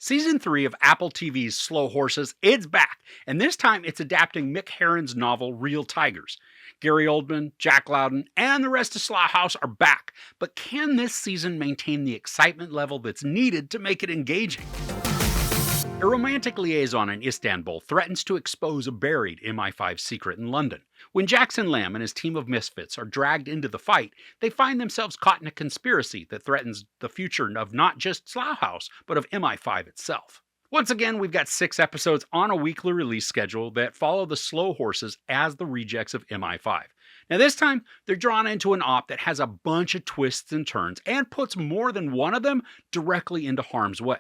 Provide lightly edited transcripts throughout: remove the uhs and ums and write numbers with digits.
Season 3 of Apple TV's Slow Horses, it's back, and this time it's adapting Mick Herron's novel Real Tigers. Gary Oldman, Jack Loudon, and the rest of Slough House are back, but can this season maintain the excitement level that's needed to make it engaging? A romantic liaison in Istanbul threatens to expose a buried MI5 secret in London. When Jackson Lamb and his team of misfits are dragged into the fight, they find themselves caught in a conspiracy that threatens the future of not just Slough House, but of MI5 itself. Once again, we've got 6 episodes on a weekly release schedule that follow the slow horses as the rejects of MI5. Now this time, they're drawn into an op that has a bunch of twists and turns and puts more than one of them directly into harm's way.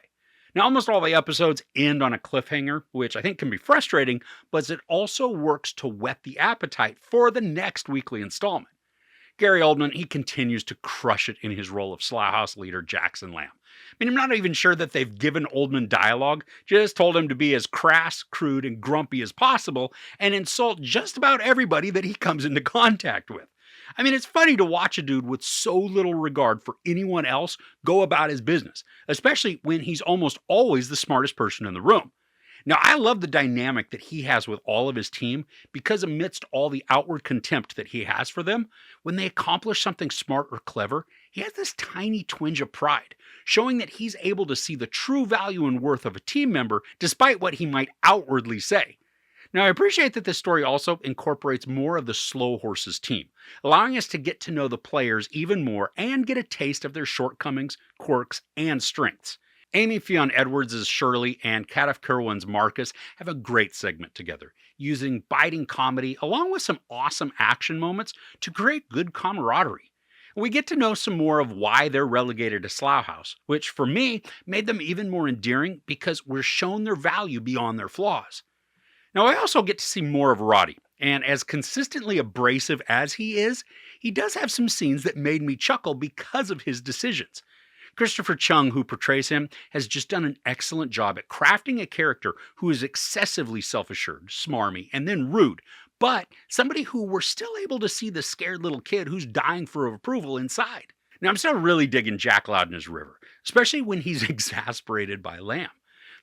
Now, almost all the episodes end on a cliffhanger, which I think can be frustrating, but it also works to whet the appetite for the next weekly installment. Gary Oldman, he continues to crush it in his role of Slough House leader Jackson Lamb. I mean, I'm not even sure that they've given Oldman dialogue, just told him to be as crass, crude, and grumpy as possible and insult just about everybody that he comes into contact with. I mean, it's funny to watch a dude with so little regard for anyone else go about his business, especially when he's almost always the smartest person in the room. Now, I love the dynamic that he has with all of his team because amidst all the outward contempt that he has for them, when they accomplish something smart or clever, he has this tiny twinge of pride, showing that he's able to see the true value and worth of a team member despite what he might outwardly say. Now, I appreciate that this story also incorporates more of the Slow Horses team, allowing us to get to know the players even more and get a taste of their shortcomings, quirks, and strengths. Amy Fionn-Edwards' Shirley and Kadif Kirwan's Marcus have a great segment together, using biting comedy along with some awesome action moments to create good camaraderie. We get to know some more of why they're relegated to Slough House, which for me made them even more endearing because we're shown their value beyond their flaws. Now, I also get to see more of Roddy, and as consistently abrasive as he is, he does have some scenes that made me chuckle because of his decisions. Christopher Chung, who portrays him, has just done an excellent job at crafting a character who is excessively self-assured, smarmy, and then rude, but somebody who we're still able to see the scared little kid who's dying for approval inside. Now, I'm still really digging Jack Loudon as River, especially when he's exasperated by Lamb.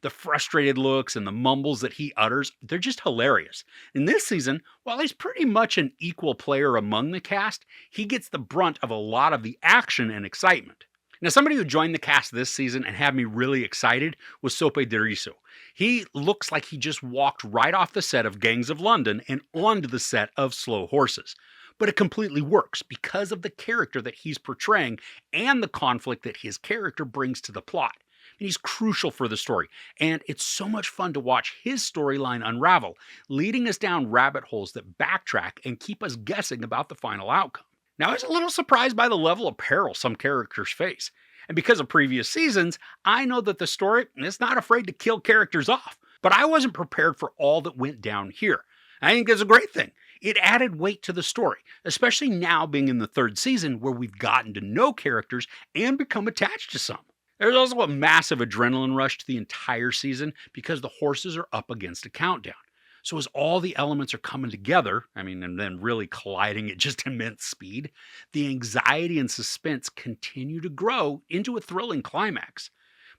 The frustrated looks and the mumbles that he utters, they're just hilarious. In this season, while he's pretty much an equal player among the cast, he gets the brunt of a lot of the action and excitement. Now, somebody who joined the cast this season and had me really excited was Sope Deriso. He looks like he just walked right off the set of Gangs of London and onto the set of Slow Horses. But it completely works because of the character that he's portraying and the conflict that his character brings to the plot. And he's crucial for the story, and it's so much fun to watch his storyline unravel, leading us down rabbit holes that backtrack and keep us guessing about the final outcome. Now, I was a little surprised by the level of peril some characters face, and because of previous seasons, I know that the story is not afraid to kill characters off, but I wasn't prepared for all that went down here. I think it's a great thing. It added weight to the story, especially now being in the 3rd season where we've gotten to know characters and become attached to some. There's also a massive adrenaline rush to the entire season because the horses are up against a countdown. So as all the elements are coming together, and then really colliding at just immense speed, the anxiety and suspense continue to grow into a thrilling climax.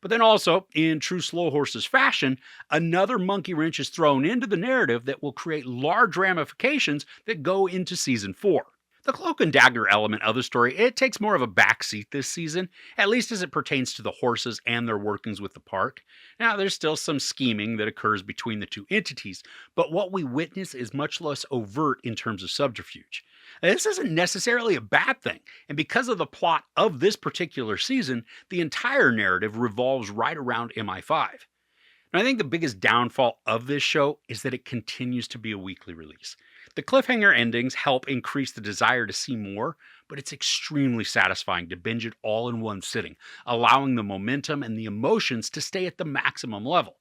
But then also, in true Slow Horses fashion, another monkey wrench is thrown into the narrative that will create large ramifications that go into season 4. The cloak and dagger element of the story, it takes more of a backseat this season, at least as it pertains to the horses and their workings with the park. Now, there's still some scheming that occurs between the two entities, but what we witness is much less overt in terms of subterfuge. This isn't necessarily a bad thing, and because of the plot of this particular season, the entire narrative revolves right around MI5. And I think the biggest downfall of this show is that it continues to be a weekly release. The cliffhanger endings help increase the desire to see more, but it's extremely satisfying to binge it all in one sitting, allowing the momentum and the emotions to stay at the maximum level.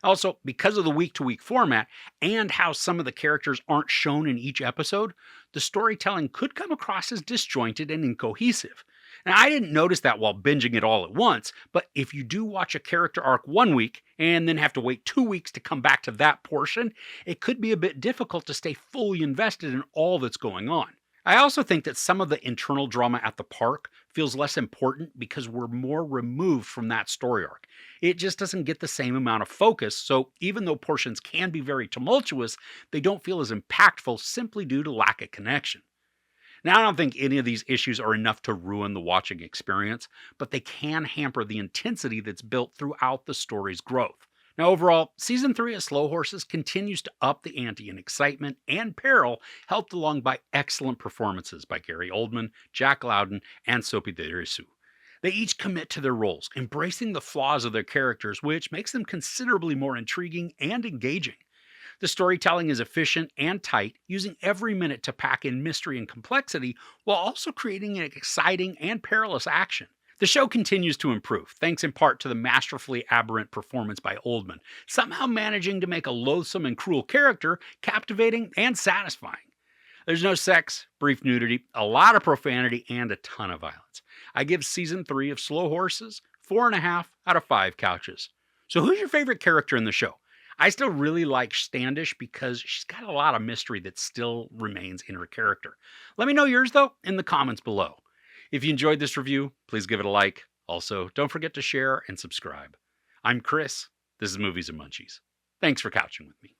Also, because of the week-to-week format and how some of the characters aren't shown in each episode, the storytelling could come across as disjointed and incohesive. Now, I didn't notice that while binging it all at once, but if you do watch a character arc one week and then have to wait 2 weeks to come back to that portion, it could be a bit difficult to stay fully invested in all that's going on. I also think that some of the internal drama at the park feels less important because we're more removed from that story arc. It just doesn't get the same amount of focus, so even though portions can be very tumultuous, they don't feel as impactful simply due to lack of connection. Now, I don't think any of these issues are enough to ruin the watching experience, but they can hamper the intensity that's built throughout the story's growth. Now, overall, season 3 of Slow Horses continues to up the ante in excitement and peril, helped along by excellent performances by Gary Oldman, Jack Loudon, and Sophie Derisu. They each commit to their roles, embracing the flaws of their characters, which makes them considerably more intriguing and engaging. The storytelling is efficient and tight, using every minute to pack in mystery and complexity while also creating an exciting and perilous action. The show continues to improve, thanks in part to the masterfully aberrant performance by Oldman, somehow managing to make a loathsome and cruel character captivating and satisfying. There's no sex, brief nudity, a lot of profanity, and a ton of violence. I give season 3 of Slow Horses 4.5 out of 5 couches. So, who's your favorite character in the show? I still really like Standish because she's got a lot of mystery that still remains in her character. Let me know yours, though, in the comments below. If you enjoyed this review, please give it a like. Also, don't forget to share and subscribe. I'm Chris. This is Movies and Munchies. Thanks for couching with me.